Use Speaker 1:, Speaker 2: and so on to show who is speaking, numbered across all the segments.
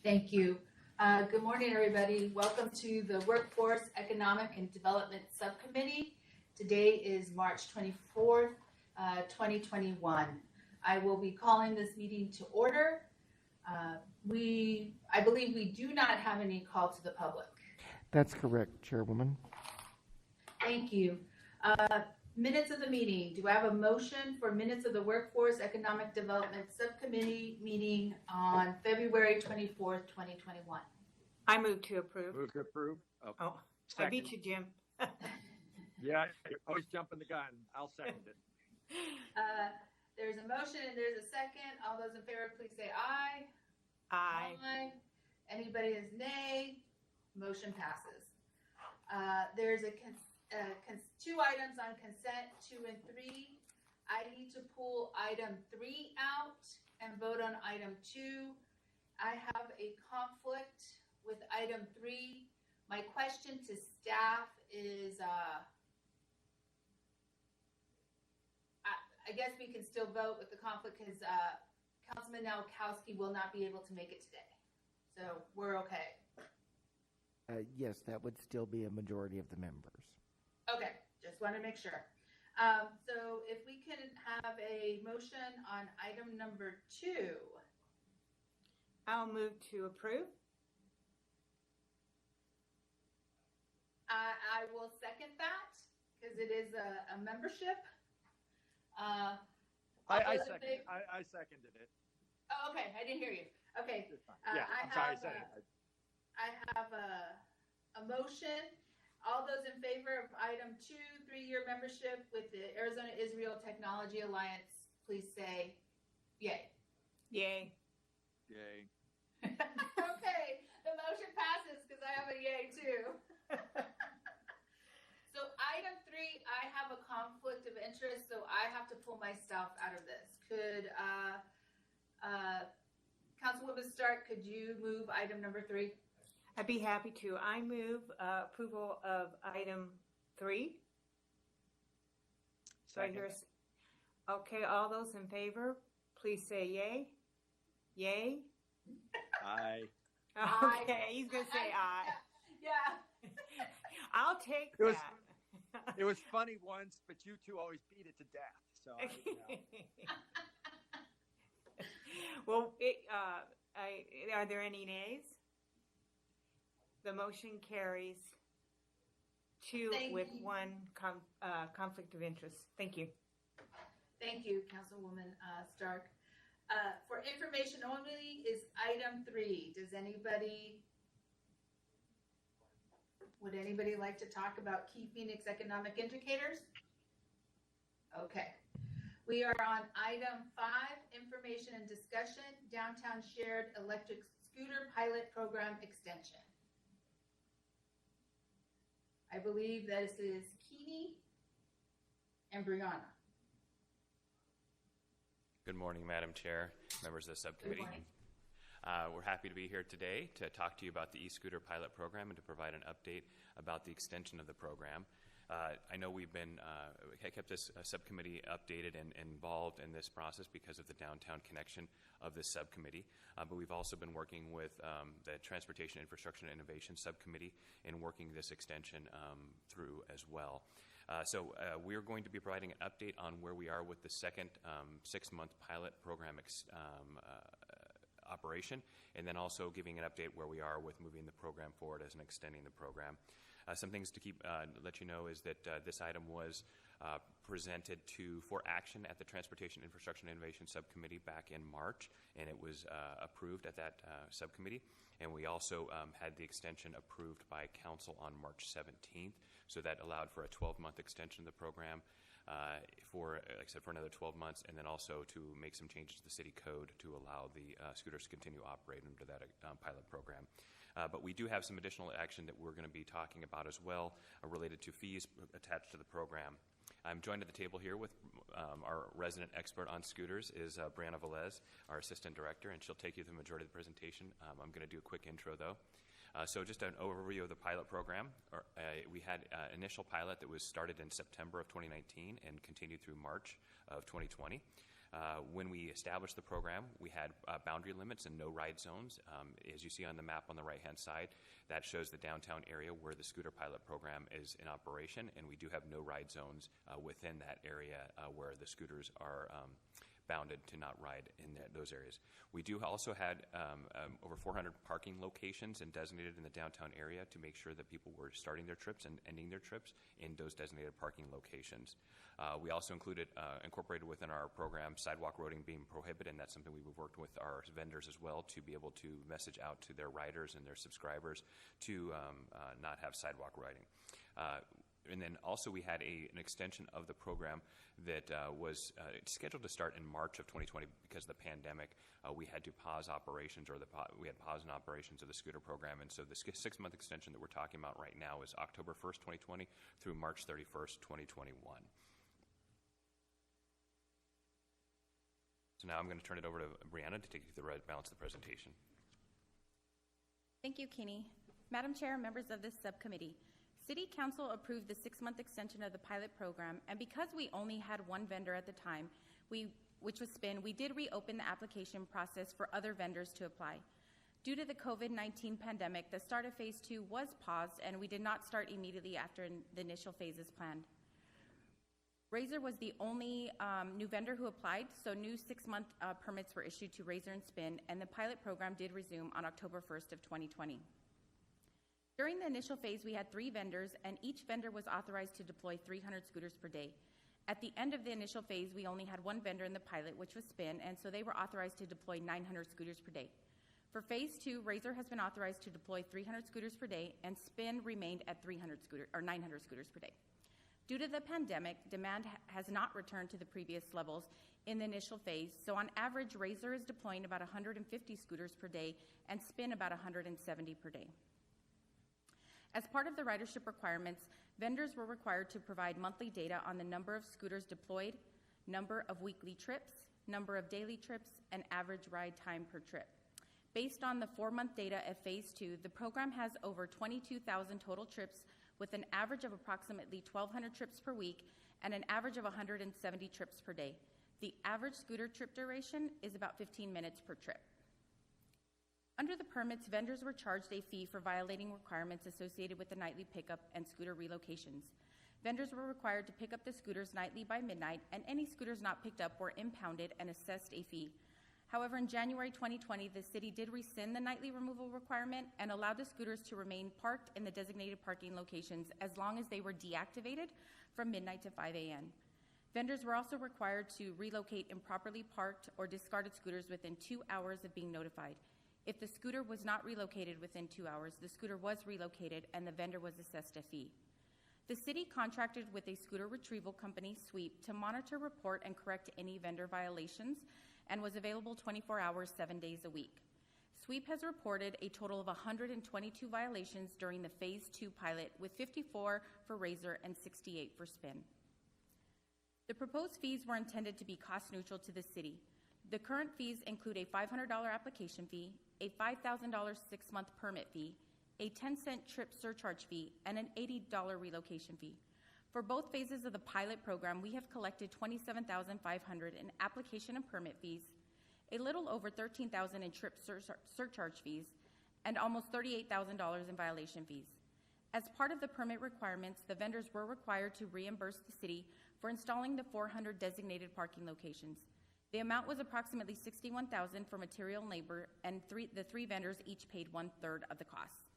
Speaker 1: Thank you. Good morning, everybody. Welcome to the Workforce Economic and Development Subcommittee. Today is March 24th, 2021. I will be calling this meeting to order. I believe we do not have any call to the public.
Speaker 2: That's correct, Chairwoman.
Speaker 1: Thank you. Minutes of the meeting. Do I have a motion for minutes of the Workforce Economic Development Subcommittee meeting on February 24th, 2021?
Speaker 3: I move to approve.
Speaker 4: Move to approve.
Speaker 3: Oh,
Speaker 4: second.
Speaker 3: I beat you, Jim.
Speaker 4: Yeah, you're always jumping the gun. I'll second it.
Speaker 1: There's a motion and there's a second. All those in favor, please say aye.
Speaker 3: Aye.
Speaker 1: Aye. Anybody is nay. Motion passes. There's two items on consent, 2 and 3. I need to pull item 3 out and vote on item 2. I have a conflict with item 3. My question to staff is, I guess we can still vote with the conflict because Councilman Nowakowski will not be able to make it today. So we're okay.
Speaker 2: Yes, that would still be a majority of the members.
Speaker 1: Okay, just want to make sure. So if we can have a motion on item number 2.
Speaker 3: I'll move to approve.
Speaker 1: I will second that because it is a membership.
Speaker 4: I seconded it.
Speaker 1: Oh, okay. I didn't hear you. Okay.
Speaker 4: Yeah, I'm sorry I said it.
Speaker 1: I have a motion. All those in favor of item 2, 3-year membership with the Arizona Israel Technology Alliance, please say yay.
Speaker 3: Yay.
Speaker 4: Yay.
Speaker 1: Okay, the motion passes because I have a yay too. So item 3, I have a conflict of interest, so I have to pull my stuff out of this. Could Councilwoman Stark, could you move item number 3?
Speaker 3: I'd be happy to. I move approval of item 3. So I hear. Okay, all those in favor, please say yay. Yay.
Speaker 4: Aye.
Speaker 3: Okay, he's gonna say aye.
Speaker 1: Yeah.
Speaker 3: I'll take
Speaker 4: It was-
Speaker 3: that.
Speaker 4: It was funny once, but you two always beat it to death. So,
Speaker 3: Well, are there any nays? The motion carries 2
Speaker 1: Thank
Speaker 3: with
Speaker 1: you.
Speaker 3: 1 conflict of interest. Thank you.
Speaker 1: Thank you, Councilwoman Stark. For information only is item 3. Would anybody like to talk about key Phoenix economic indicators? Okay. We are on item 5, information and discussion, downtown shared electric scooter pilot program extension. I believe this is Keeney and Brianna.
Speaker 5: Good morning, Madam Chair, members of the subcommittee.
Speaker 1: Good morning.
Speaker 5: We're happy to be here today to talk to you about the e-scooter pilot program and to provide an update about the extension of the program. I know we've been kept this subcommittee updated and involved in this process because of the downtown connection of this subcommittee, but we've also been working with the Transportation Infrastructure and Innovation Subcommittee in working this extension through as well. So we're going to be providing an update on where we are with the second 6-month pilot program operation, and then also giving an update where we are with moving the program forward as and extending the program. Some things to let you know is that this item was presented for action at the Transportation Infrastructure and Innovation Subcommittee back in March, and it was approved at that subcommittee. And we also had the extension approved by Council on March 17th, so that allowed for a 12-month extension of the program for, like I said, for another 12 months, and then also to make some changes to the city code to allow the scooters to continue operating under that pilot program. But we do have some additional action that we're going to be talking about as well related to fees attached to the program. I'm joined at the table here with our resident expert on scooters is Brianna Velez, our assistant director, and she'll take you through the majority of the presentation. I'm going to do a quick intro though. So just an overview of the pilot program. We had an initial pilot that was started in September of 2019 and continued through March of 2020. When we established the program, we had boundary limits and no ride zones. As you see on the map on the right-hand side, that shows the downtown area where the scooter pilot program is in operation, and we do have no ride zones within that area where the scooters are bounded to not ride in those areas. We do also had over 400 parking locations and designated in the downtown area to make sure that people were starting their trips and ending their trips in those designated parking locations. We also incorporated within our program sidewalk roading being prohibited, and that's something we've worked with our vendors as well to be able to message out to their riders and their subscribers to not have sidewalk riding. And then also we had an extension of the program that was scheduled to start in March of 2020 because of the pandemic. We had to pause operations, we had pause in operations of the scooter program. And so the 6-month extension that we're talking about right now is October 1st, 2020 through March 31st, 2021. So now I'm going to turn it over to Brianna to take you through the balance of the presentation.
Speaker 6: Thank you, Kenny. Madam Chair, members of this subcommittee, City Council approved the 6-month extension of the pilot program, and because we only had one vendor at the time, which was Spin, we did reopen the application process for other vendors to apply. Due to the COVID-19 pandemic, the start of Phase 2 was paused, and we did not start immediately after the initial phases planned. Razor was the only new vendor who applied, so new 6-month permits were issued to Razor and Spin, and the pilot program did resume on October 1st of 2020. During the initial phase, we had 3 vendors, and each vendor was authorized to deploy 300 scooters per day. At the end of the initial phase, we only had one vendor in the pilot, which was Spin, and so they were authorized to deploy 900 scooters per day. For Phase 2, Razor has been authorized to deploy 300 scooters per day, and Spin remained at 900 scooters per day. Due to the pandemic, demand has not returned to the previous levels in the initial phase, so on average, Razor is deploying about 150 scooters per day, and Spin about 170 per day. As part of the ridership requirements, vendors were required to provide monthly data on the number of scooters deployed, number of weekly trips, number of daily trips, and average ride time per trip. Based on the 4-month data of Phase 2, the program has over 22,000 total trips with an average of approximately 1,200 trips per week and an average of 170 trips per day. The average scooter trip duration is about 15 minutes per trip. Under the permits, vendors were charged a fee for violating requirements associated with the nightly pickup and scooter relocations. Vendors were required to pick up the scooters nightly by midnight, and any scooters not picked up were impounded and assessed a fee. However, in January 2020, the city did rescind the nightly removal requirement and allowed the scooters to remain parked in the designated parking locations as long as they were deactivated from midnight to 5 a.m. Vendors were also required to relocate improperly parked or discarded scooters within 2 hours of being notified. If the scooter was not relocated within 2 hours, the scooter was relocated and the vendor was assessed a fee. The city contracted with a scooter retrieval company, Sweep, to monitor, report, and correct any vendor violations and was available 24 hours, 7 days a week. Sweep has reported a total of 122 violations during the Phase 2 pilot, with 54 for Razor and 68 for Spin. The proposed fees were intended to be cost neutral to the city. The current fees include a $500 application fee, a $5,000 6-month permit fee, a 10-cent trip surcharge fee, and an $80 relocation fee. For both phases of the pilot program, we have collected $27,500 in application and permit fees, a little over $13,000 in trip surcharge fees, and almost $38,000 in violation fees. As part of the permit requirements, the vendors were required to reimburse the city for installing the 400 designated parking locations. The amount was approximately $61,000 for material and labor, and the 3 vendors each paid 1/3 of the cost.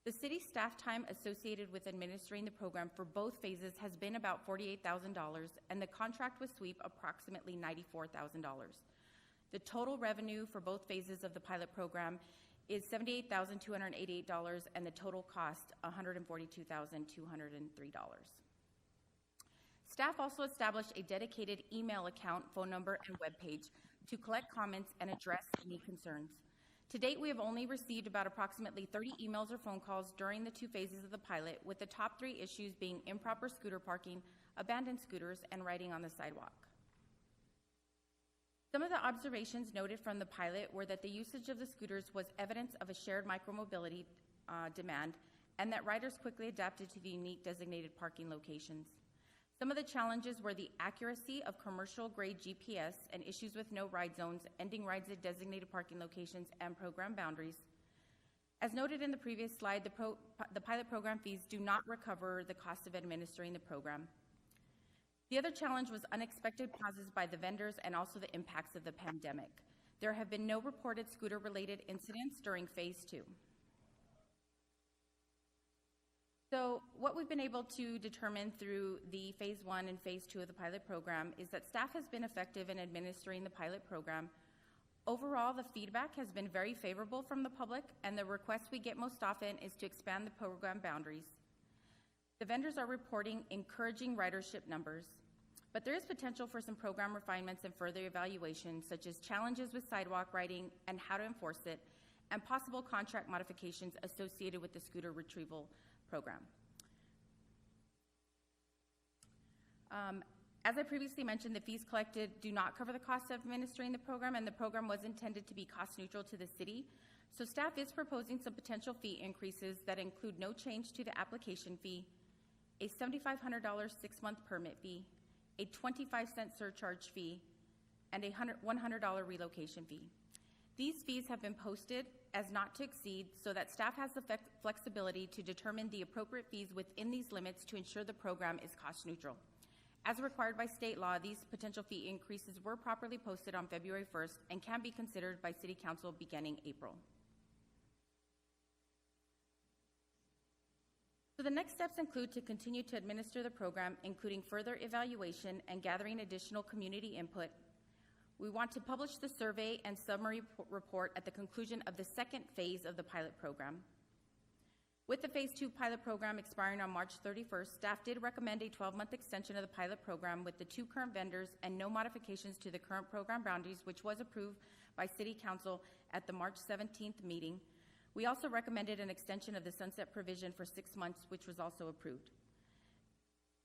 Speaker 6: The city staff time associated with administering the program for both phases has been about $48,000, and the contract with Sweep approximately $94,000. The total revenue for both phases of the pilot program is $78,288, and the total cost $142,203. Staff also established a dedicated email account, phone number, and webpage to collect comments and address any concerns. To date, we have only received about approximately 30 emails or phone calls during the 2 phases of the pilot, with the top 3 issues being improper scooter parking, abandoned scooters, and riding on the sidewalk. Some of the observations noted from the pilot were that the usage of the scooters was evidence of a shared micromobility demand, and that riders quickly adapted to the unique designated parking locations. Some of the challenges were the accuracy of commercial-grade GPS and issues with no ride zones, ending rides at designated parking locations, and program boundaries. As noted in the previous slide, the pilot program fees do not recover the cost of administering the program. The other challenge was unexpected pauses by the vendors and also the impacts of the pandemic. There have been no reported scooter-related incidents during Phase 2. So what we've been able to determine through the Phase 1 and Phase 2 of the pilot program is that staff has been effective in administering the pilot program. Overall, the feedback has been very favorable from the public, and the request we get most often is to expand the program boundaries. The vendors are reporting encouraging ridership numbers, but there is potential for some program refinements and further evaluation, such as challenges with sidewalk riding and how to enforce it, and possible contract modifications associated with the scooter retrieval program. As I previously mentioned, the fees collected do not cover the cost of administering the program, and the program was intended to be cost neutral to the city. So staff is proposing some potential fee increases that include no change to the application fee, a $7,500 6-month permit fee, a 25-cent surcharge fee, and a $100 relocation fee. These fees have been posted as not to exceed so that staff has the flexibility to determine the appropriate fees within these limits to ensure the program is cost neutral. As required by state law, these potential fee increases were properly posted on February 1st and can be considered by City Council beginning April. So the next steps include to continue to administer the program, including further evaluation and gathering additional community input. We want to publish the survey and summary report at the conclusion of the second phase of the pilot program. With the Phase 2 pilot program expiring on March 31st, staff did recommend a 12-month extension of the pilot program with the 2 current vendors and no modifications to the current program boundaries, which was approved by City Council at the March 17th meeting. We also recommended an extension of the sunset provision for 6 months, which was also approved.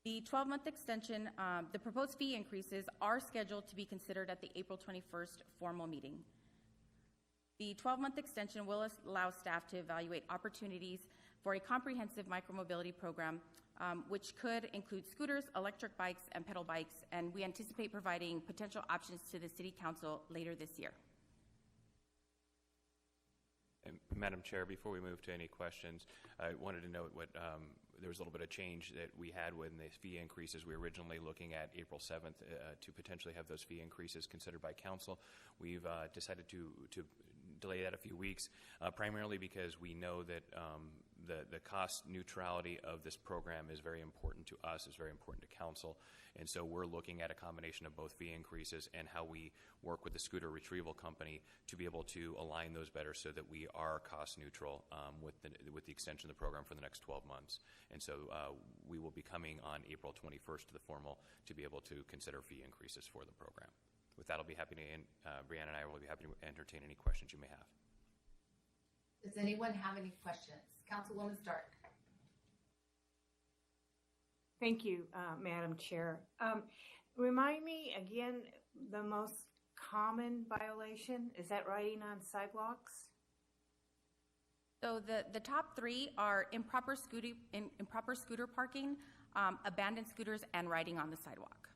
Speaker 6: The 12-month extension, the proposed fee increases are scheduled to be considered at the April 21st formal meeting. The 12-month extension will allow staff to evaluate opportunities for a comprehensive micromobility program, which could include scooters, electric bikes, and pedal bikes, and we anticipate providing potential options to the City Council later this year.
Speaker 5: And Madam Chair, before we move to any questions, I wanted to note what there was a little bit of change that we had when the fee increases. We were originally looking at April 7th to potentially have those fee increases considered by council. We've decided to delay that a few weeks, primarily because we know that the cost neutrality of this program is very important to us, is very important to council, and so we're looking at a combination of both fee increases and how we work with the scooter retrieval company to be able to align those better so that we are cost neutral with the extension of the program for the next 12 months. And so we will be coming on April 21st to the formal to be able to consider fee increases for the program. With that, I'll be happy to, Brianna and I will be happy to entertain any questions you may have.
Speaker 1: Does anyone have any questions? Councilwoman Stark.
Speaker 3: Thank you, Madam Chair. Remind me again, the most common violation, is that riding on sidewalks?
Speaker 6: So the top 3 are improper scooter parking, abandoned scooters, and riding on the sidewalk.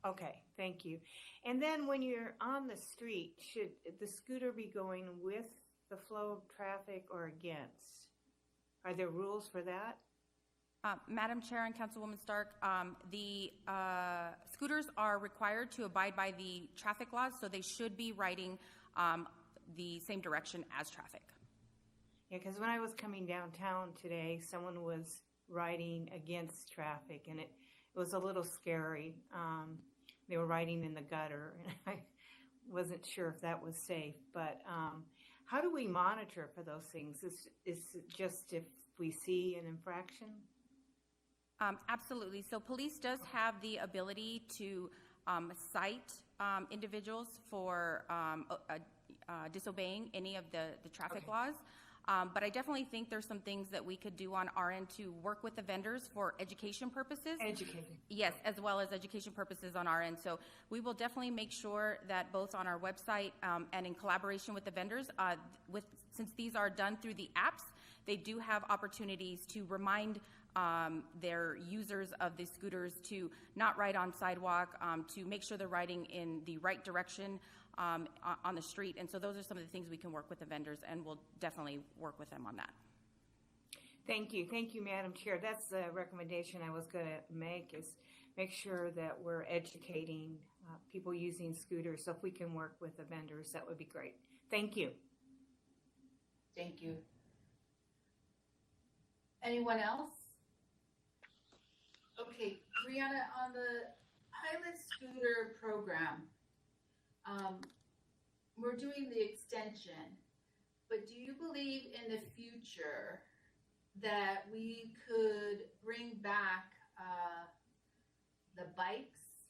Speaker 3: Okay, thank you. And then when you're on the street, should the scooter be going with the flow of traffic or against? Are there rules for that?
Speaker 6: Madam Chair and Councilwoman Stark, the scooters are required to abide by the traffic laws, so they should be riding the same direction as traffic.
Speaker 3: Yeah, because when I was coming downtown today, someone was riding against traffic, and it was a little scary. They were riding in the gutter, and I wasn't sure if that was safe. But how do we monitor for those things? Is it just if we see an infraction?
Speaker 6: Absolutely. So police does have the ability to cite individuals for disobeying any of the traffic laws. But I definitely think there's some things that we could do on our end to work with the vendors for education purposes.
Speaker 3: Educating.
Speaker 6: Yes, as well as education purposes on our end. So we will definitely make sure that both on our website and in collaboration with the vendors, since these are done through the apps, they do have opportunities to remind their users of the scooters to not ride on sidewalk, to make sure they're riding in the right direction on the street. And so those are some of the things we can work with the vendors, and we'll definitely work with them on that.
Speaker 3: Thank you, Madam Chair. That's the recommendation I was going to make, is make sure that we're educating people using scooters. So if we can work with the vendors, that would be great. Thank you.
Speaker 1: Thank you. Anyone else? Okay, Brianna, on the pilot scooter program, we're doing the extension, but do you believe in the future that we could bring back the bikes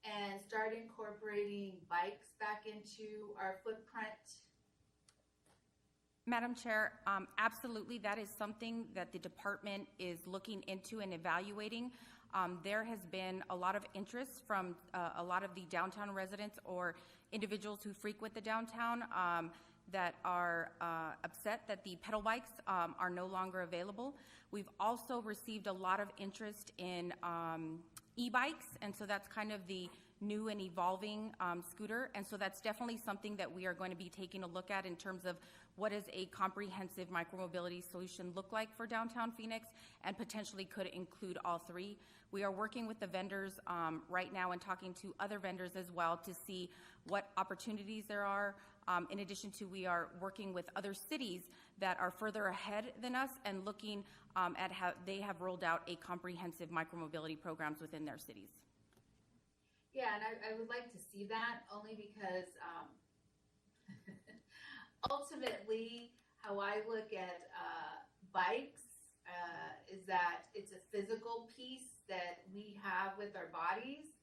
Speaker 1: and start incorporating bikes back into our footprint?
Speaker 6: Madam Chair, absolutely. That is something that the department is looking into and evaluating. There has been a lot of interest from a lot of the downtown residents or individuals who frequent the downtown that are upset that the pedal bikes are no longer available. We've also received a lot of interest in e-bikes, and so that's kind of the new and evolving scooter, and so that's definitely something that we are going to be taking a look at in terms of what does a comprehensive micromobility solution look like for downtown Phoenix, and potentially could include all three. We are working with the vendors right now and talking to other vendors as well to see what opportunities there are. In addition to, we are working with other cities that are further ahead than us and looking at how they have rolled out a comprehensive micromobility programs within their cities.
Speaker 1: Yeah, and I would like to see that, only because ultimately how I look at bikes is that it's a physical piece that we have with our bodies,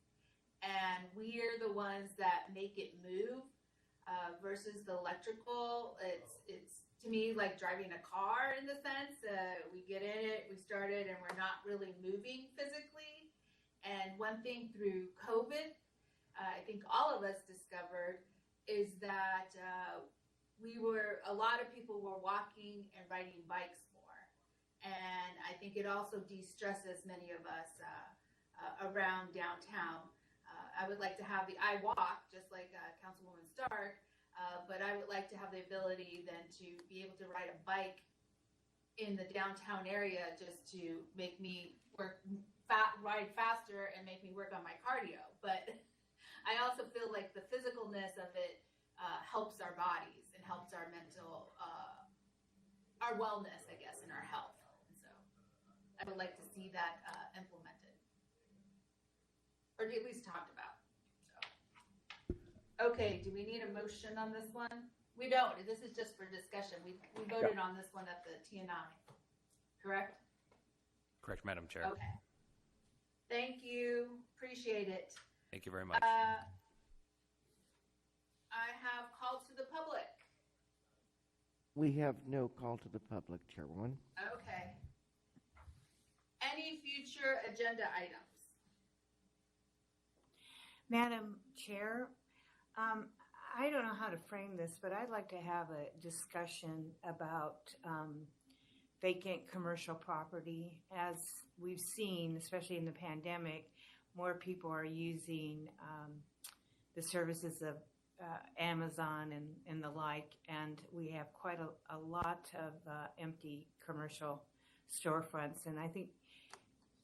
Speaker 1: and we're the ones that make it move versus the electrical. It's to me like driving a car in the sense we get in it, we start it, and we're not really moving physically. And one thing through COVID, I think all of us discovered is that a lot of people were walking and riding bikes more. And I think it also de-stresses many of us around downtown. I would like to have the I Walk, just like Councilwoman Stark, but I would like to have the ability then to be able to ride a bike in the downtown area just to make me ride faster and make me work on my cardio. But I also feel like the physicalness of it helps our bodies and helps our mental, our wellness, I guess, and our health. And so I would like to see that implemented, or at least talked about. So, okay, do we need a motion on this one? We don't. This is just for discussion. We voted on this one at the TNI, correct?
Speaker 5: Correct, Madam Chair.
Speaker 1: Okay. Thank you. Appreciate it.
Speaker 5: Thank you very much.
Speaker 1: I have called to the public.
Speaker 2: We have no call to the public, Chairwoman.
Speaker 1: Okay. Any future agenda items?
Speaker 3: Madam Chair, I don't know how to frame this, but I'd like to have a discussion about vacant commercial property. As we've seen, especially in the pandemic, more people are using the services of Amazon and the like, and we have quite a lot of empty commercial storefronts, and I think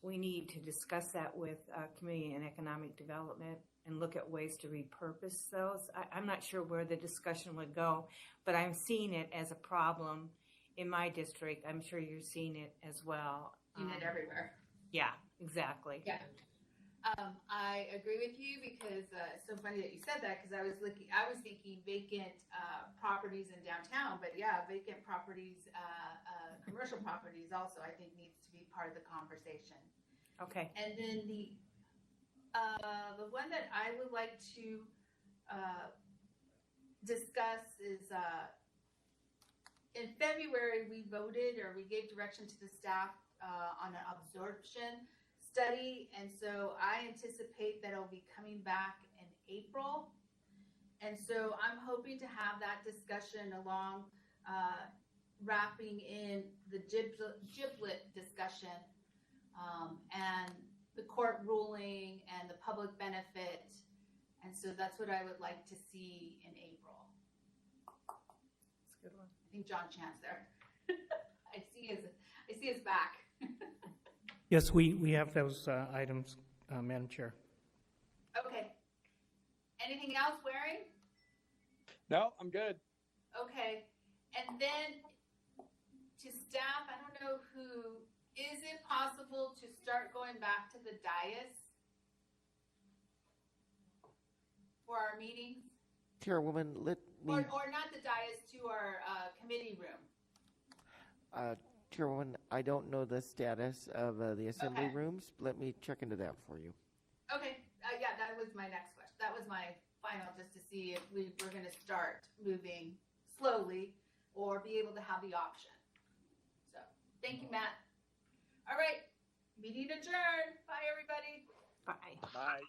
Speaker 3: we need to discuss that with Community and Economic Development and look at ways to repurpose those. I'm not sure where the discussion would go, but I'm seeing it as a problem in my district. I'm sure you're seeing it as well.
Speaker 1: Seen it everywhere.
Speaker 3: Yeah, exactly.
Speaker 1: Yeah. I agree with you, because it's so funny that you said that, because I was thinking vacant properties in downtown, but yeah, vacant properties, commercial properties also, I think, needs to be part of the conversation.
Speaker 3: Okay.
Speaker 1: And then the one that I would like to discuss is in February, we voted or we gave direction to the staff on an absorption study. And so I anticipate that it'll be coming back in April. And so I'm hoping to have that discussion along wrapping in the giblet discussion and the court ruling and the public benefit. And so that's what I would like to see in April.
Speaker 3: That's a good one.
Speaker 1: I think John Chance there. I see his back.
Speaker 7: Yes, we have those items, Madam Chair.
Speaker 1: Okay. Anything else, Waring?
Speaker 4: No, I'm good.
Speaker 1: Okay. And then to staff, I don't know who, is it possible to start going back to the dais for our meetings?
Speaker 2: Chairwoman, let me,
Speaker 1: Or not the dais, to our committee room?
Speaker 2: Chairwoman, I don't know the status of the assembly
Speaker 1: Okay.
Speaker 2: rooms. Let me check into that for you.
Speaker 1: Okay, yeah, that was my next question. That was my final, just to see if we were going to start moving slowly or be able to have the option. So, thank you, Matt. All right, meeting adjourned. Bye, everybody.
Speaker 3: Bye.
Speaker 4: Bye.